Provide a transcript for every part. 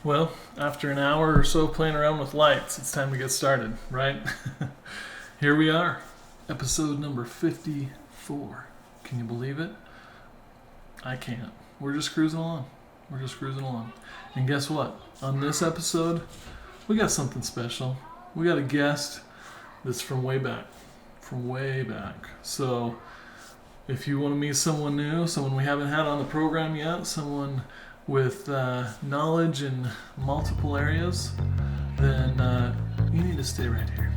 Well, after an hour or so playing around with lights, it's time to get started, right? Here we are, episode number 54. Can you believe it? I can't. We're just cruising along. And guess what? On this episode, we got something special. We got a guest that's from way back. So, if you want to meet someone new, someone we haven't had on the program yet, someone with knowledge in multiple areas, then you need to stay right here.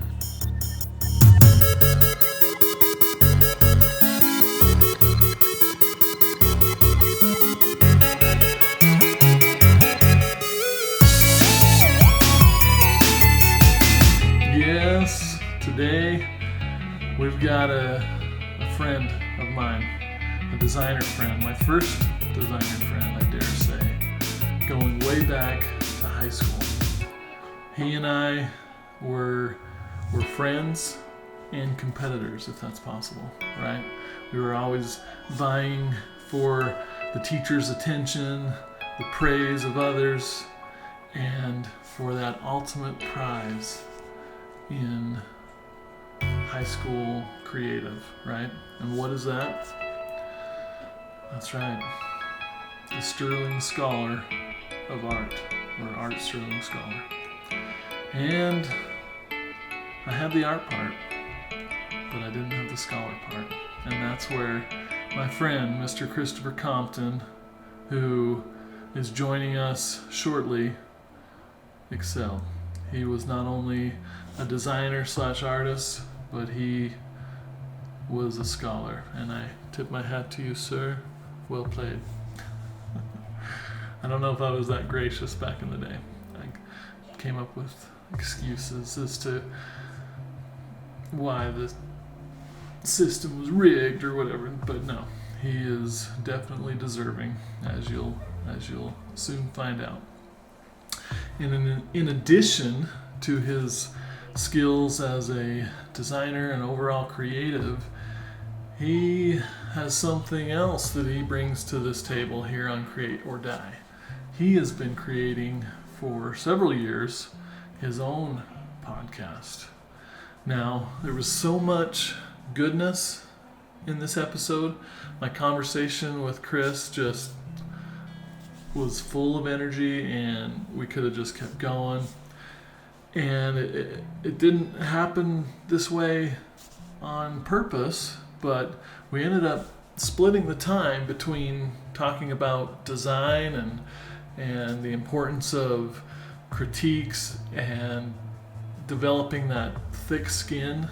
Yes, today we've got a friend of mine, a designer friend, my first designer friend, I dare say, going way back to high school. He and I were friends and competitors, if that's possible, right? We were always vying for the teacher's attention, the praise of others, and for that ultimate prize in high school creative, right? And what is that? That's right. The Sterling Scholar of Art, or Art Sterling Scholar. And I had the art part, but I didn't have the scholar part. And that's where my friend, Mr. Christopher Compton, who is joining us shortly, excelled. He was not only a designer / artist, but he was a scholar. And I tip my hat to you, sir. Well played. I don't know if I was that gracious back in the day. I came up with excuses as to why the system was rigged or whatever, but no, he is definitely deserving, as you'll soon find out. In addition to his skills as a designer and overall creative, he has something else that he brings to this table here on Create or Die. He has been creating for several years his own podcast. Now, there was so much goodness in this episode. My conversation with Chris just was full of energy, and we could have just kept going. And it didn't happen this way on purpose, but we ended up splitting the time between talking about design and the importance of critiques and developing that thick skin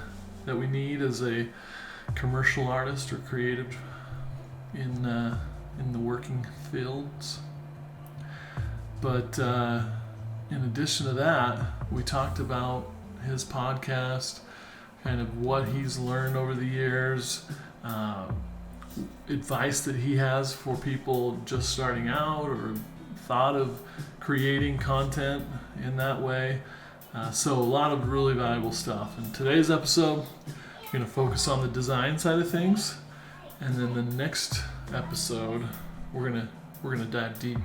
that we need as a commercial artist or creative in the working fields. But in addition to that, we talked about his podcast, kind of what he's learned over the years, advice that he has for people just starting out or thought of creating content in that way. So a lot of really valuable stuff. In today's episode, we're going to focus on the design side of things, and then the next episode, we're gonna dive deep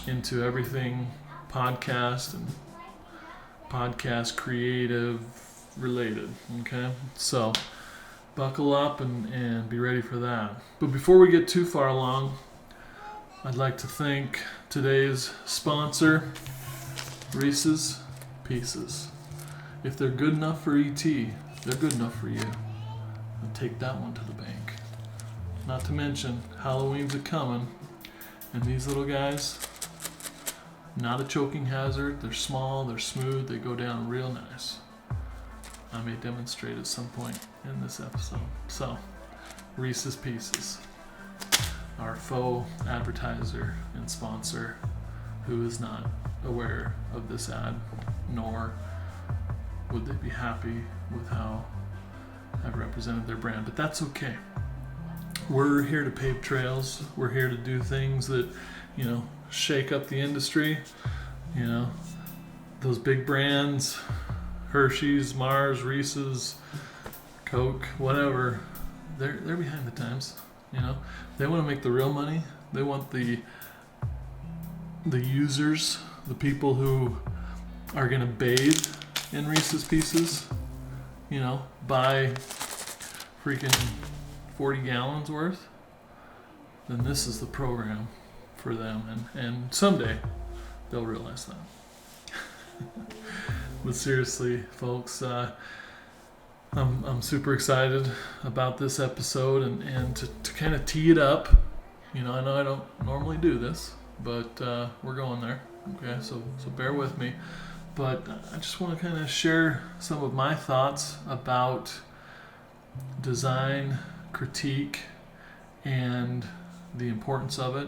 into everything podcast and podcast creative related. Okay, so buckle up and be ready for that. But before we get too far along, I'd like to thank today's sponsor, Reese's Pieces. If they're good enough for ET, they're good enough for you. And take that one to the bank. Not to mention, Halloween's a coming, and these little guys, not a choking hazard. They're small, they're smooth, they go down real nice. I may demonstrate at some point in this episode. So, Reese's Pieces, our faux advertiser and sponsor, who is not aware of this ad, nor would they be happy with how I've represented their brand, but that's okay. We're here to pave trails. We're here to do things that, shake up the industry. Those big brands, Hershey's, Mars, Reese's, Coke, whatever, they're behind the times. They want to make the real money. They want the users the people who are going to bathe in Reese's Pieces, buy freaking 40 gallons worth, then this is the program for them. And someday they'll realize that. But seriously, folks, I'm super excited about this episode and to kind of tee it up. I know I don't normally do this, but we're going there. Okay, so bear with me. But I just want to kind of share some of my thoughts about design, critique, and the importance of it.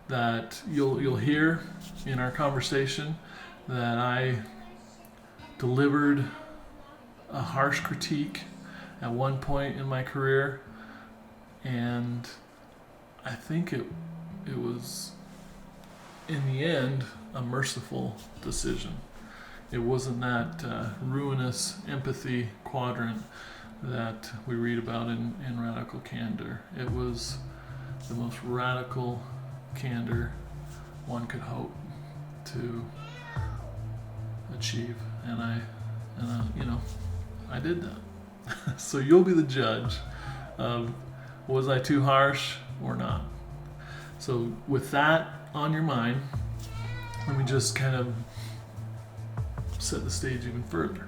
That you'll hear in our conversation that I delivered a harsh critique at one point in my career, and I think it was in the end a merciful decision. It wasn't that ruinous empathy quadrant that we read about in Radical Candor. It was the most radical candor one could hope to achieve, and I did that. So you'll be the judge of, was I too harsh or not? So with that on your mind, let me just kind of set the stage even further.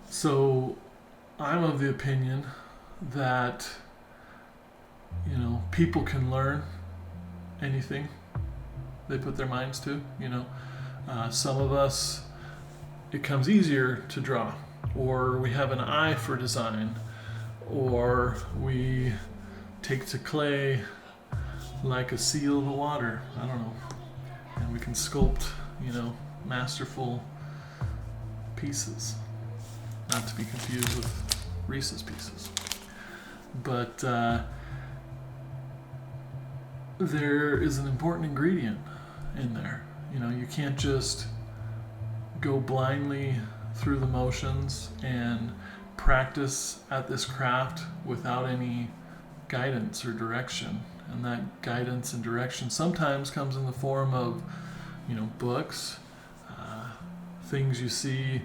So I'm of the opinion that people can learn anything they put their minds to. Some of us, it comes easier to draw, or we have an eye for design, or we take to clay like a seal of the water, I don't know, and we can sculpt, masterful pieces, not to be confused with Reese's Pieces. But there is an important ingredient in there. You can't just go blindly through the motions and practice at this craft without any guidance or direction. And that guidance and direction sometimes comes in the form of, books, things you see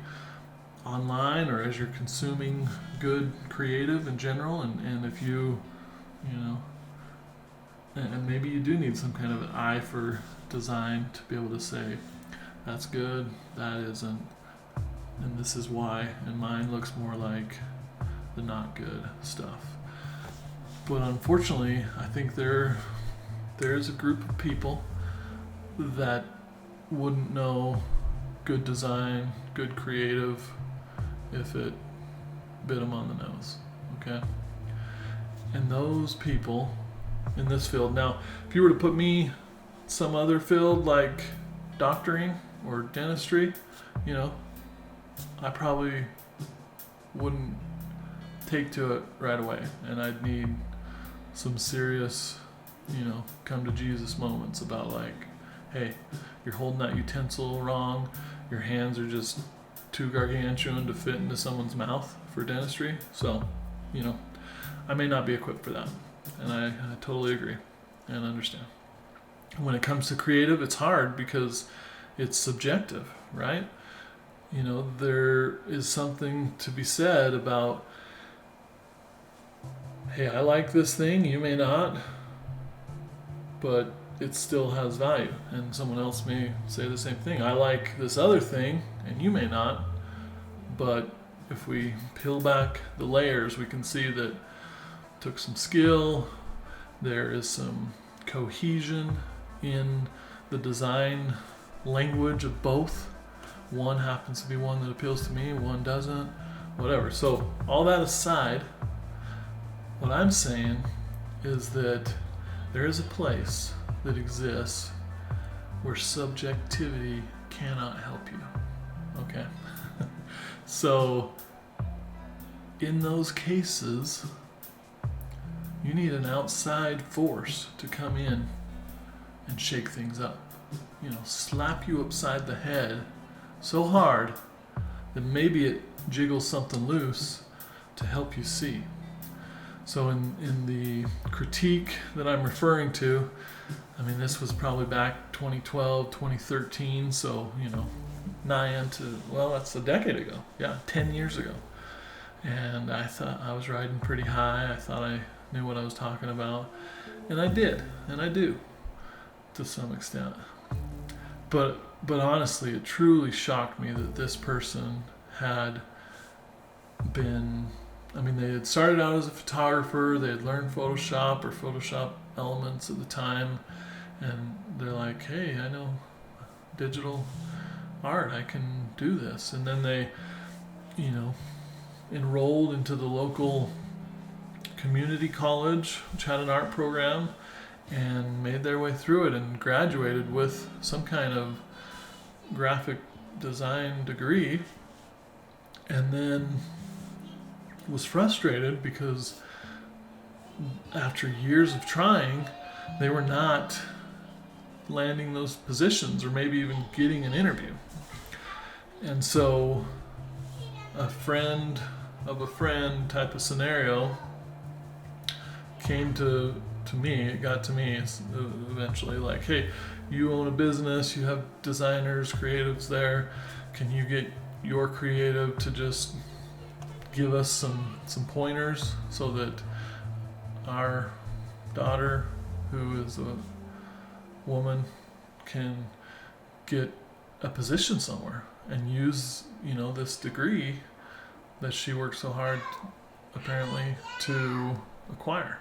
online, or as you're consuming good creative in general. And if you and maybe you do need some kind of an eye for design to be able to say, that's good, that isn't, and this is why, and mine looks more like the not good stuff. But unfortunately, I think there's a group of people that wouldn't know good design, good creative, if it bit them on the nose, okay? And those people in this field, now, if you were to put me some other field like doctoring or dentistry, I probably wouldn't take to it right away, and I'd need some serious, come to Jesus moments about like, hey, you're holding that utensil wrong, your hands are just too gargantuan to fit into someone's mouth for dentistry. So, I may not be equipped for that, and I totally agree and understand. When it comes to creative, it's hard because it's subjective, right? There is something to be said about, hey, I like this thing, you may not, but it still has value. And someone else may say the same thing. I like this other thing, and you may not, but if we peel back the layers, we can see that it took some skill, there is some cohesion in the design language of both. One happens to be one that appeals to me, one doesn't, whatever. So all that aside, what I'm saying is that there is a place that exists where subjectivity cannot help you, okay? So in those cases, you need an outside force to come in and shake things up. Slap you upside the head so hard that maybe it jiggles something loose to help you see. So in the critique that I'm referring to, I mean, this was probably back 2012, 2013. So, nigh into, well, that's a decade ago. Yeah, 10 years ago. And I thought I was riding pretty high. I thought I knew what I was talking about. And I did. And I do to some extent. But honestly, it truly shocked me that this person had been, I mean, they had started out as a photographer, they had learned Photoshop or Photoshop elements at the time, and they're like, hey, I know digital art, I can do this. And then they, enrolled into the local community college, which had an art program, and made their way through it and graduated with some kind of graphic design degree, and then was frustrated because after years of trying, they were not landing those positions or maybe even getting an interview. And so a friend of a friend type of scenario came to me, it got to me eventually, like, hey, you own a business, you have designers, creatives there, can you get your creative to just give us some pointers so that our daughter, who is a woman, can get a position somewhere and use, this degree that she worked so hard apparently to acquire.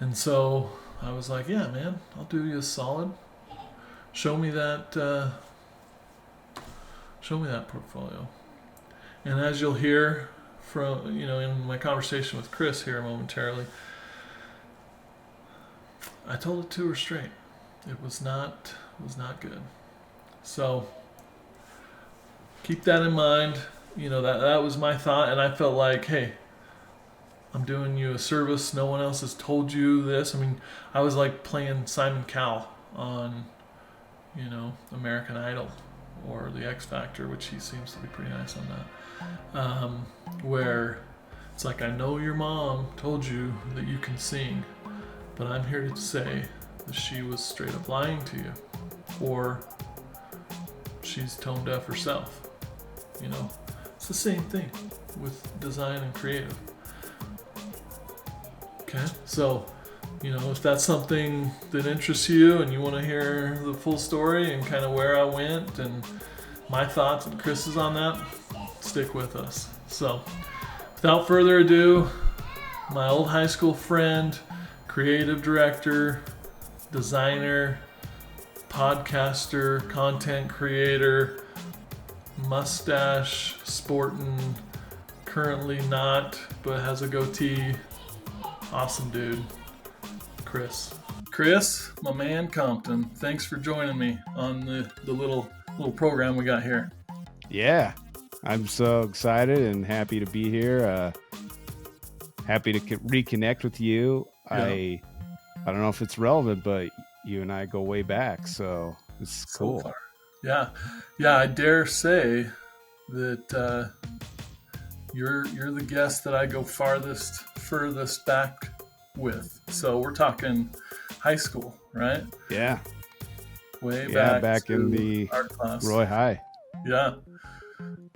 And so I was like, yeah, man, I'll do you a solid. Show me that portfolio. And as you'll hear from, in my conversation with Chris here momentarily, I told it to her straight. It was not good. So keep that in mind. That was my thought, and I felt like, hey, I'm doing you a service. No one else has told you this. I mean, I was like playing Simon Cowell on, American Idol or the X Factor, which he seems to be pretty nice on that. Where it's like, I know your mom told you that you can sing, but I'm here to say that she was straight up lying to you, or she's tone deaf herself. It's the same thing with design and creative. Okay, so, if that's something that interests you and you want to hear the full story and kind of where I went and my thoughts and Chris's on that, stick with us. So, without further ado, my old high school friend, creative director, designer, podcaster, content creator, mustache sporting, currently not, but has a goatee, awesome dude, Chris. Chris, my man, Compton, thanks for joining me on the little program we got here. Yeah, I'm so excited and happy to be here. Happy to reconnect with you. Yeah. I don't know if it's relevant, but you and I go way back, so it's cool. Far. Yeah, I dare say that you're the guest that I go furthest back with. So we're talking high school, right? Yeah. Way back in the art class. Roy High. Yeah.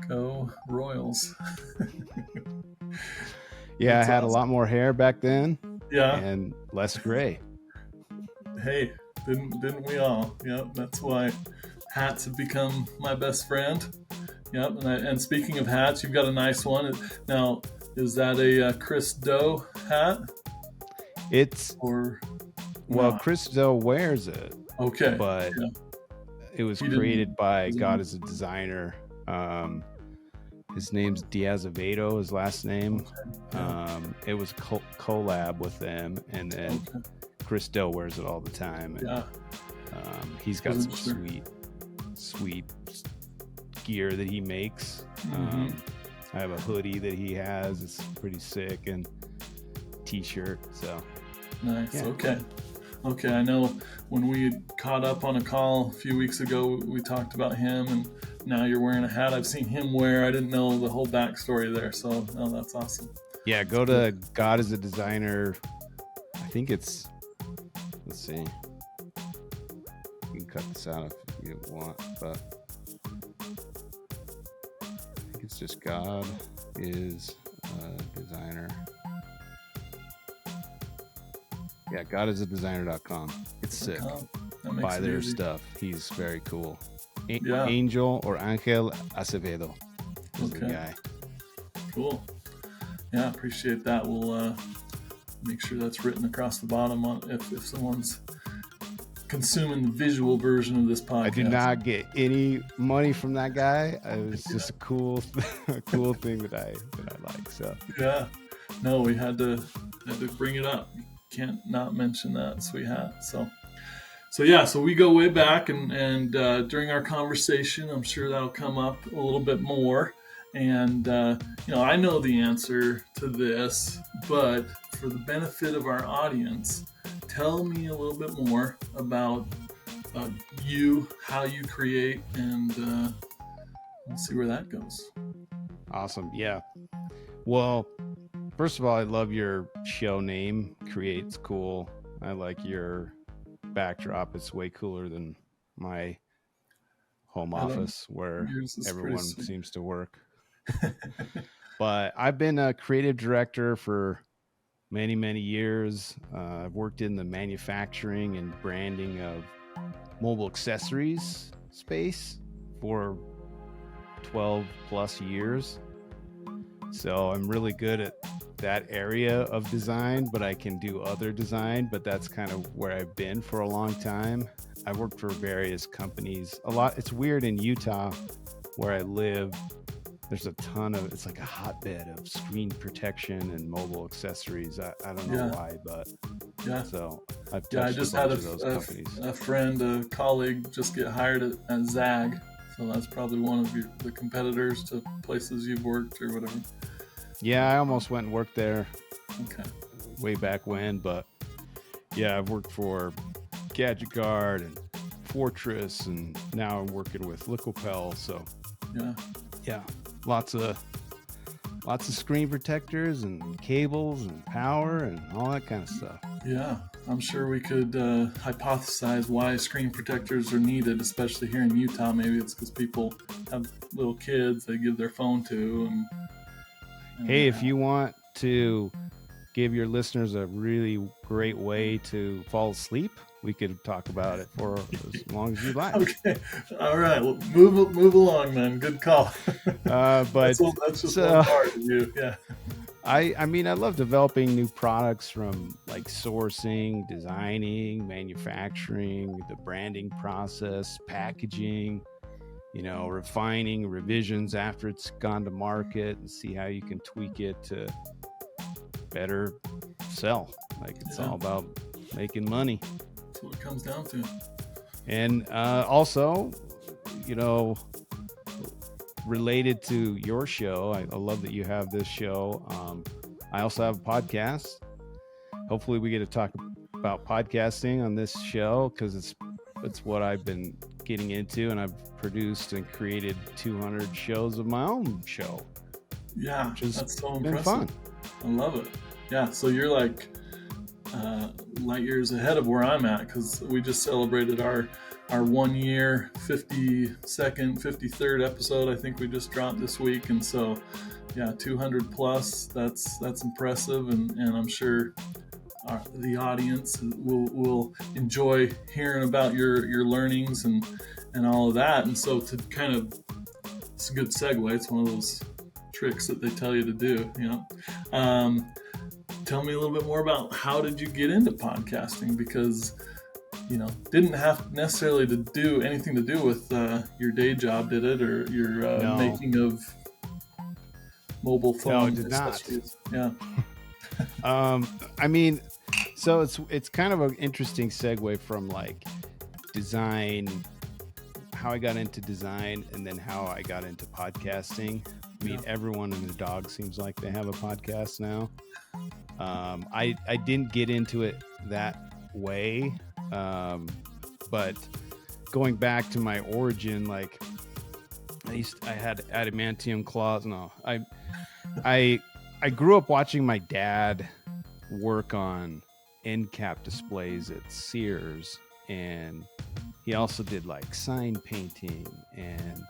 Go Royals. Yeah, I had awesome. A lot more hair back then. Yeah. And less gray. Hey, didn't we all? Yep, that's why hats have become my best friend. Yep, and speaking of hats, you've got a nice one. Now, is that a Chris Do hat? Chris Do wears it. Okay. But it was created by God as a designer. His name's Diazevedo, his last name. Okay. Yeah. It was collab with them, and then Chris Do wears it all the time. And, he's got some sweet gear that he makes. Mm-hmm. I have a hoodie that he has. It's pretty sick, and t-shirt. So nice. Yeah. Okay. I know when we caught up on a call a few weeks ago, we talked about him, and now you're wearing a hat I've seen him wear. I didn't know the whole backstory there, so no, that's awesome. Yeah, go to God is a Designer. I think it's, let's see. You can cut this out if you want, but I think it's just God is a Designer. Yeah, godisadesigner.com. It's sick. Buy their stuff. He's very cool. Angel or Angel Acevedo is the guy. Cool. Yeah, appreciate that. We'll make sure that's written across the bottom on if someone's consuming the visual version of this podcast. I did not get any money from that guy. It was just a cool thing that I like. So yeah, no, we had to bring it up. Can't not mention that, sweet hat. So we go way back, and during our conversation, I'm sure that'll come up a little bit more. And I know the answer to this, but for the benefit of our audience, tell me a little bit more about you, how you create, and we'll see where that goes. Awesome. Yeah. Well, first of all, I love your show name. CRE8. It's cool. I like your backdrop. It's way cooler than my home office where everyone seems to work. But I've been a creative director for many, many years. I've worked in the manufacturing and branding of mobile accessories space for 12 plus years. So I'm really good at that area of design, but I can do other design, but that's kind of where I've been for a long time. I've worked for various companies a lot. It's weird in Utah where I live. There's a ton of, it's like a hotbed of screen protection and mobile accessories. I don't know why, but so I've touched I just a had bunch of those companies. A friend, a colleague just get hired at Zag. So that's probably one of the competitors to places you've worked or whatever. Yeah, I almost went and worked there way back when, but yeah, I've worked for Gadget Guard and Fortress, and now I'm working with Liquipel. So yeah, lots of screen protectors and cables and power and all that kind of stuff. Yeah, I'm sure we could hypothesize why screen protectors are needed, especially here in Utah. Maybe it's because people have little kids they give their phone to. And hey, if you want to give your listeners a really great way to fall asleep, we could talk about it for as long as you like. Okay, all right. Well, move along, then. Good call. But that's just one part of you. Yeah. I mean, I love developing new products from like sourcing, designing, manufacturing, the branding process, packaging, refining, revisions after it's gone to market, and see how you can tweak it to better sell. Like it's all about making money. That's what it comes down to. And also, related to your show, I love that you have this show. I also have a podcast. Hopefully we get to talk about podcasting on this show because it's what I've been getting into, and I've produced and created 200 shows of my own show. Yeah, that's so impressive. Been fun. I love it. Yeah, so you're like light years ahead of where I'm at, because we just celebrated our 1 year, 53rd episode. I think we just dropped this week, and so 200 plus. That's impressive, and I'm sure the audience will enjoy hearing about your learnings and all of that. And so to kind of, it's a good segue. It's one of those tricks that they tell you to do. Tell me a little bit more about how did you get into podcasting, because didn't have necessarily to do anything to do with your day job, did it, or your making of mobile phone? No, it did not. Yeah. I mean, so it's kind of an interesting segue from like design, how I got into design, and then how I got into podcasting. I mean, everyone and their dog seems like they have a podcast now. I didn't get into it that way. But going back to my origin, like I had adamantium claws. No, I I grew up watching my dad work on end cap displays at Sears, and he also did like sign painting, and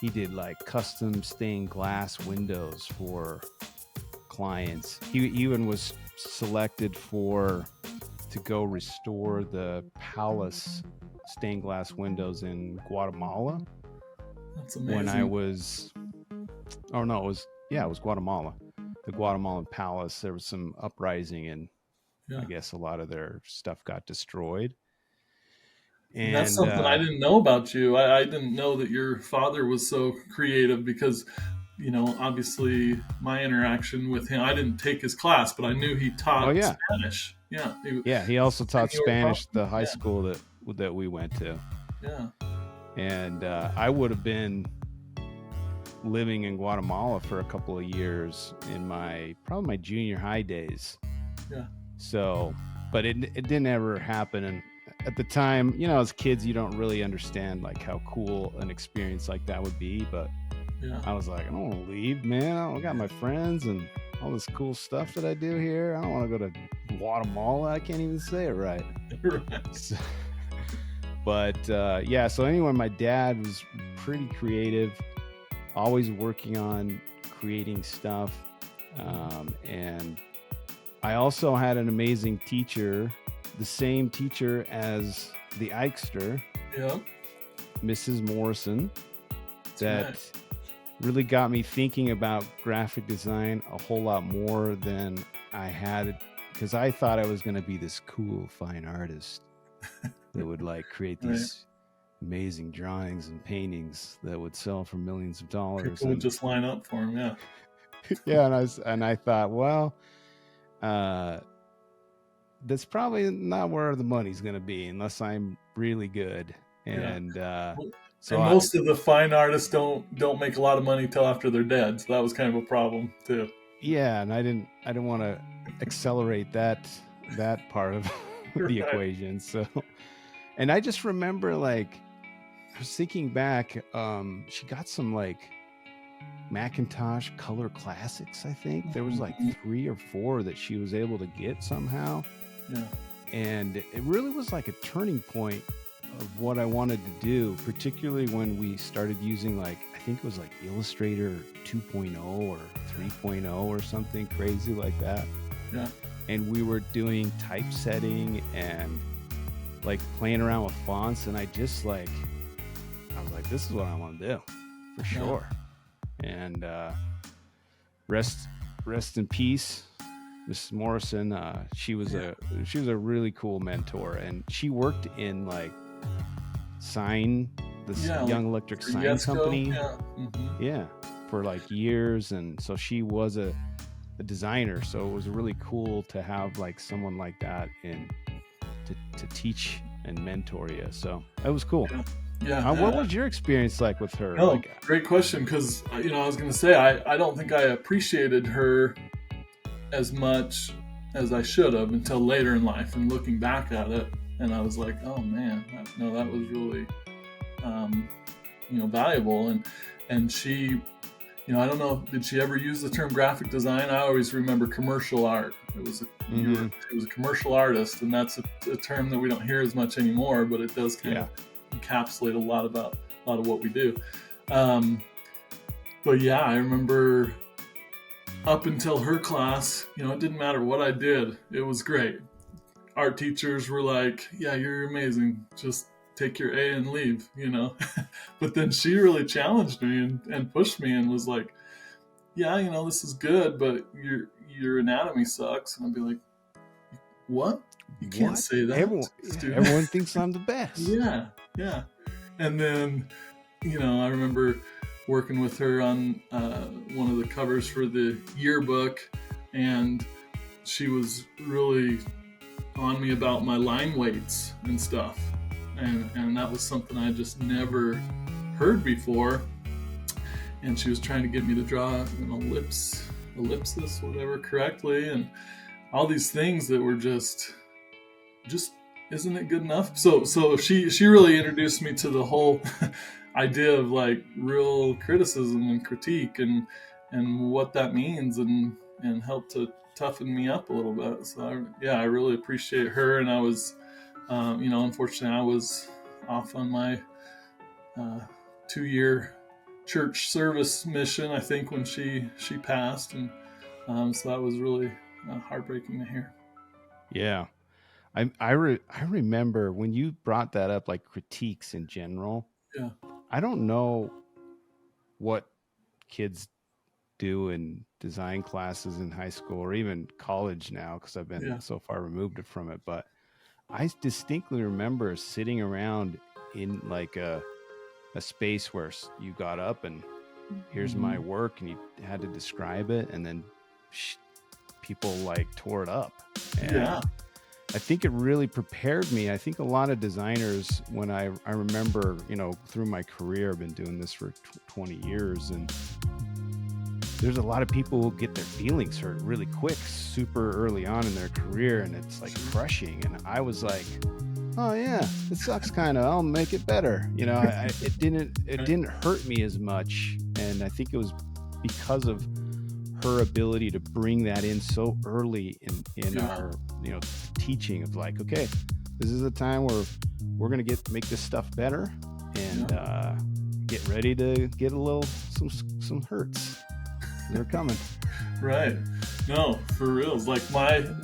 he did like custom stained glass windows for clients. He even was selected to go restore the Palace stained glass windows in Guatemala. That's amazing. When I was, oh no, it was Guatemala. The Guatemalan Palace, there was some uprising, and I guess a lot of their stuff got destroyed. And that's something I didn't know about you. I didn't know that your father was so creative because, obviously my interaction with him, I didn't take his class, but I knew he taught Spanish. Yeah. He also taught Spanish at the high school that we went to. Yeah. And I would have been living in Guatemala for a couple of years in probably my junior high days. Yeah. So, but it didn't ever happen. And at the time, as kids, you don't really understand like how cool an experience like that would be. But I was like, I don't want to leave, man. I got my friends and all this cool stuff that I do here. I don't want to go to Guatemala. I can't even say it right. So, but so anyway, my dad was pretty creative, always working on creating stuff. And I also had an amazing teacher, the same teacher as the Ikester, Mrs. Morrison, that really got me thinking about graphic design a whole lot more than I had, because I thought I was going to be this cool, fine artist that would like create these amazing drawings and paintings that would sell for millions of dollars. People would just line up for him, and I thought, well, that's probably not where the money's going to be unless I'm really good. And so most of the fine artists don't make a lot of money till after they're dead. So that was kind of a problem too. Yeah, and I didn't want to accelerate that part of the equation. So, and I just remember, like, I was thinking back, she got some like Macintosh Color Classics. I think there was like 3 or 4 that she was able to get somehow. Yeah. And it really was like a turning point of what I wanted to do, particularly when we started using, like, I think it was like Illustrator 2.0 or 3.0 or something crazy like that. Yeah. And we were doing typesetting and like playing around with fonts, and I was like, this is what I want to do for sure. And rest in peace, Mrs. Morrison. She was a really cool mentor, and she worked in like Young Electric Sign Company. For like years, and so she was a designer. So it was really cool to have like someone like that to teach and mentor you. So that was cool. What was your experience like with her? Oh, great question. Because I was going to say I don't think I appreciated her as much as I should have until later in life, and looking back at it, and I was like, oh man, that was really valuable. And she, I don't know, did she ever use the term graphic design? I always remember commercial art. It was a commercial artist, and that's a term that we don't hear as much anymore, but it does kind of encapsulate a lot of what we do. But yeah, I remember up until her class, it didn't matter what I did. It was great. Art teachers were like, yeah, you're amazing. Just take your A and leave, But then she really challenged me and pushed me and was like, yeah, this is good, but your anatomy sucks. And I'd be like, what? You can't say that. Everyone thinks I'm the best. Yeah. And then, I remember working with her on one of the covers for the yearbook, and she was really on me about my line weights and stuff. And that was something I just never heard before. And she was trying to get me to draw an ellipsis, whatever, correctly, and all these things that were just isn't it good enough? So she really introduced me to the whole idea of like real criticism and critique and what that means, and and helped to toughen me up a little bit. So I really appreciate her. And I was, unfortunately I was off on my 2-year church service mission, I think, when she passed. And so that was really heartbreaking to hear. Yeah. I remember when you brought that up, like critiques in general. Yeah. I don't know what kids do in design classes in high school or even college now, because I've been so far removed from it. But I distinctly remember sitting around in like a space where you got up and here's my work, and you had to describe it, and then people like tore it up. And I think it really prepared me. I think a lot of designers, when I remember, through my career, I've been doing this for 20 years, and there's a lot of people who get their feelings hurt really quick, super early on in their career, and it's like crushing. And I was like, oh yeah, it sucks kind of, I'll make it better. It didn't hurt me as much. And I think it was because of her ability to bring that in so early in our teaching of like, okay, this is a time where we're gonna make this stuff better, and get ready to get some hurts. They're coming. Right. No, for real. It's like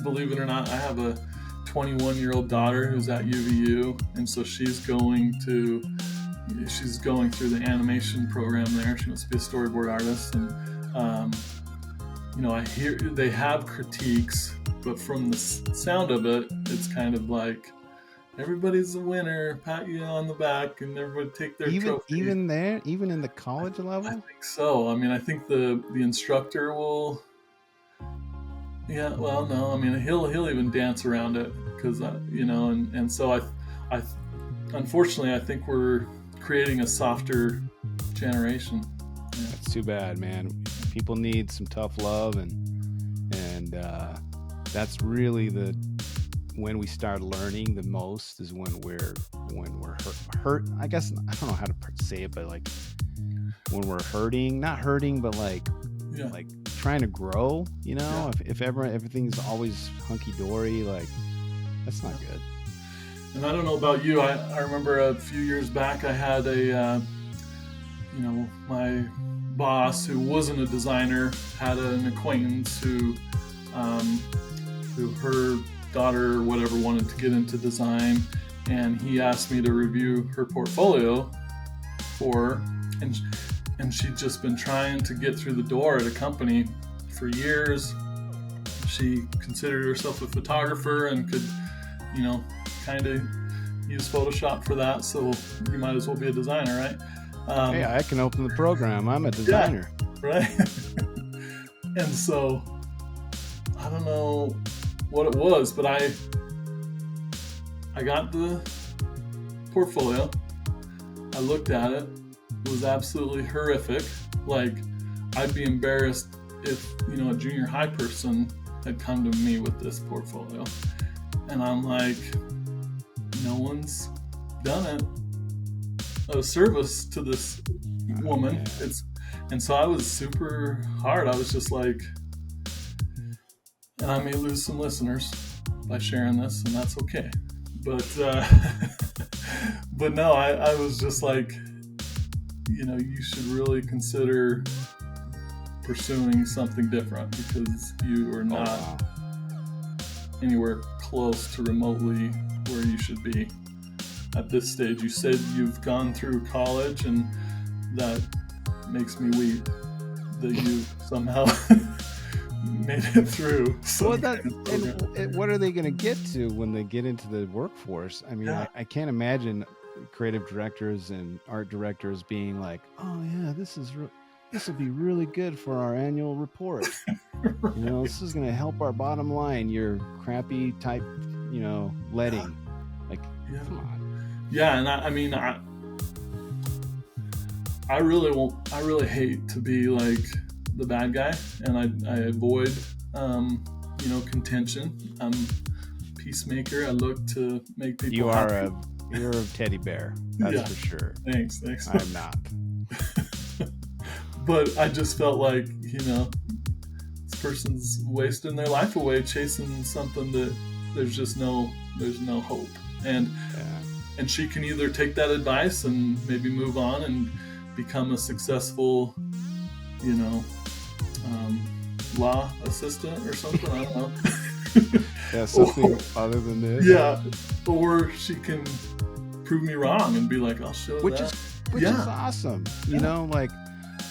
believe it or not, I have a 21-year-old daughter who's at UVU, and so she's going through the animation program there. She wants to be a storyboard artist, and I hear they have critiques, but from the sound of it, it's kind of like everybody's a winner, pat you on the back, and everybody take their trophy. Even there, even in the college level? I think so. I mean, I think the instructor will. Yeah, well, no. I mean, he'll even dance around it because and so I unfortunately I think we're creating a softer generation. Yeah. That's too bad, man. People need some tough love, and that's really when we start learning the most is when we're hurt. I guess I don't know how to say it, but like when we're not hurting, but like trying to grow. If everything's always hunky dory, like that's not good. And I don't know about you. I remember a few years back I had my boss, who wasn't a designer, had an acquaintance who her daughter or whatever wanted to get into design, and he asked me to review her portfolio for her, and she'd just been trying to get through the door at a company for years. She considered herself a photographer and could, kind of use Photoshop for that, so you might as well be a designer, right? Hey, I can open the program. I'm a designer. Yeah, right? And so, I don't know what it was, but I got the portfolio. I looked at it. It was absolutely horrific. Like, I'd be embarrassed if, a junior high person had come to me with this portfolio. And I'm like, no one's done it. A service to this woman. And so I was super hard. I was just like, and I may lose some listeners by sharing this, and that's okay. But but no, I was just like, you should really consider pursuing something different, because you are not anywhere close to remotely where you should be at this stage. You said you've gone through college, and that makes me weep that you somehow made it through. And what are they going to get to when they get into the workforce? I mean, I can't imagine creative directors and art directors being like, oh yeah, this will be really good for our annual report. Right. This is going to help our bottom line. Your crappy type, letting. Like, come on. Yeah, and I really hate to be like the bad guy, and I avoid contention. I'm a peacemaker. I look to make people happy. You're a teddy bear, that's for sure. Thanks. I'm not. But I just felt like, it's person's wasting their life away chasing something that there's no hope. And she can either take that advice and maybe move on and become a successful, law assistant or something. I don't know. Yeah, something other than this. Yeah, or she can prove me wrong and be like, I'll show which that. Which is awesome. You know, like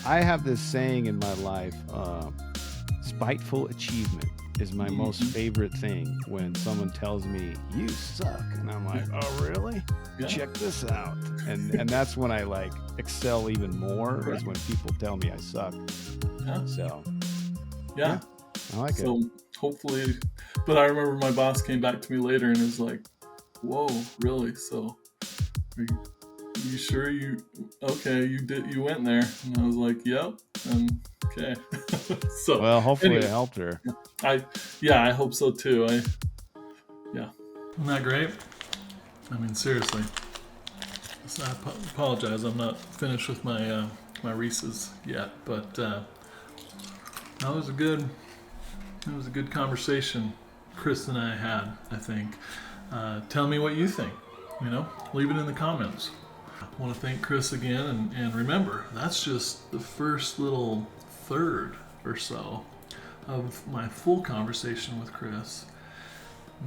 I have this saying in my life, spiteful achievement is my most favorite thing. When someone tells me you suck and I'm like, oh really? Yeah. Check this out. And that's when I like excel even more, is when people tell me I suck. Yeah. So yeah. I like it. So hopefully, but I remember my boss came back to me later and was like, whoa, really? So are you sure you went there? And I was like, yep. And okay. So well, hopefully it helped her. I hope so too. Isn't that great? I mean, seriously. I apologize. I'm not finished with my Reese's yet, but that was a good conversation Chris and I had, I think. Tell me what you think. Leave it in the comments. I want to thank Chris again, and remember, that's just the first little third or so of my full conversation with Chris.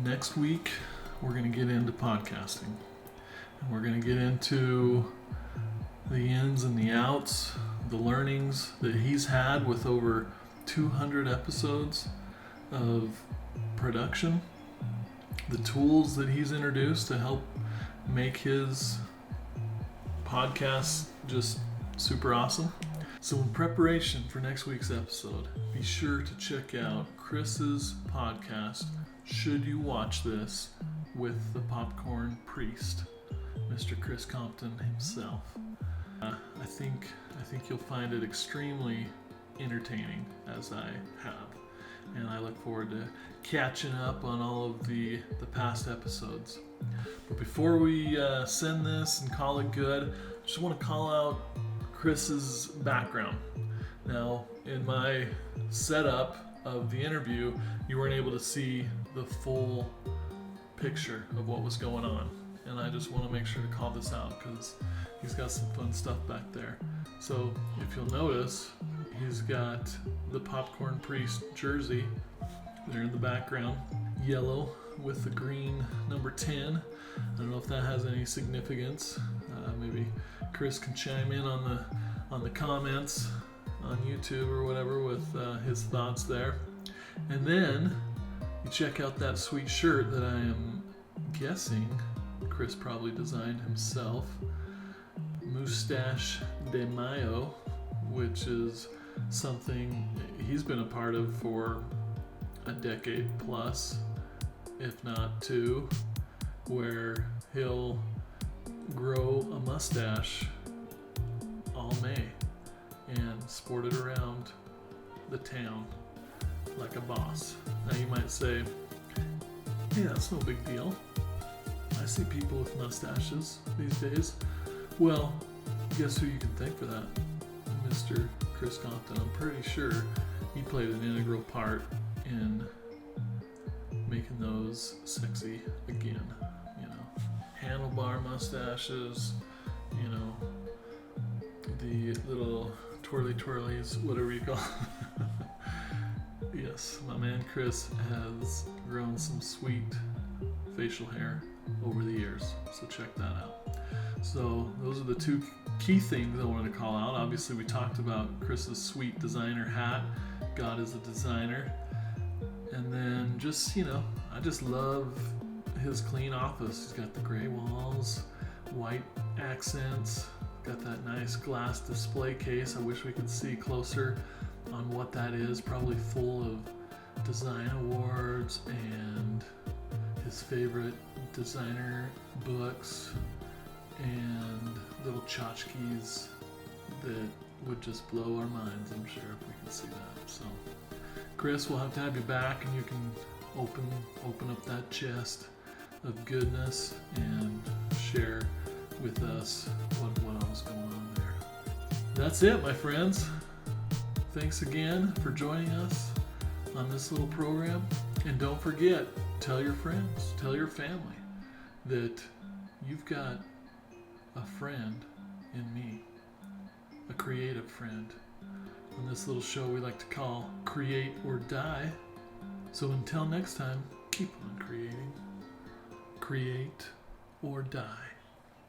Next week, we're going to get into podcasting, and we're going to get into the ins and the outs, the learnings that he's had with over 200 episodes of production, the tools that he's introduced to help make his podcast just super awesome. So in preparation for next week's episode, be sure to check out Chris's podcast, Should You Watch This, with the Popcorn Priest, Mr. Chris Compton himself. I think you'll find it extremely entertaining, as I have, and I look forward to catching up on all of the past episodes. But before we send this and call it good, I just want to call out Chris's background. Now, in my setup of the interview, you weren't able to see the full picture of what was going on, and I just want to make sure to call this out because he's got some fun stuff back there. So if you'll notice, he's got the Popcorn Priest jersey there in the background, yellow with the green number 10. I don't know if that has any significance. Maybe Chris can chime in on the comments on YouTube or whatever with his thoughts there. And then you check out that sweet shirt that I am guessing Chris probably designed himself, Mustache de Mayo, which is something he's been a part of for a decade plus, if not two, where he'll grow a mustache all May and sport it around the town like a boss. Now you might say, hey, that's no big deal. I see people with mustaches these days. Well, guess who you can thank for that? Mr. Chris Compton. I'm pretty sure he played an integral part in making those sexy again. Handlebar mustaches, the little twirlies, whatever you call them. Yes, my man Chris has grown some sweet facial hair over the years, so check that out. So those are the two key things I wanted to call out. Obviously, we talked about Chris's sweet designer hat. God is a designer. And then just, I just love his clean office. He's got the gray walls, white accents, got that nice glass display case. I wish we could see closer on what that is. Probably full of design awards and his favorite designer books and little tchotchkes that would just blow our minds, I'm sure, if we could see that. So Chris, we'll have to have you back and you can open up that chest of goodness and share with us what else going on there. That's it, my friends. Thanks again for joining us on this little program. And don't forget, tell your friends, tell your family that you've got a friend in me, a creative friend. On this little show we like to call Create or Die. So until next time, keep on creating. Create or die.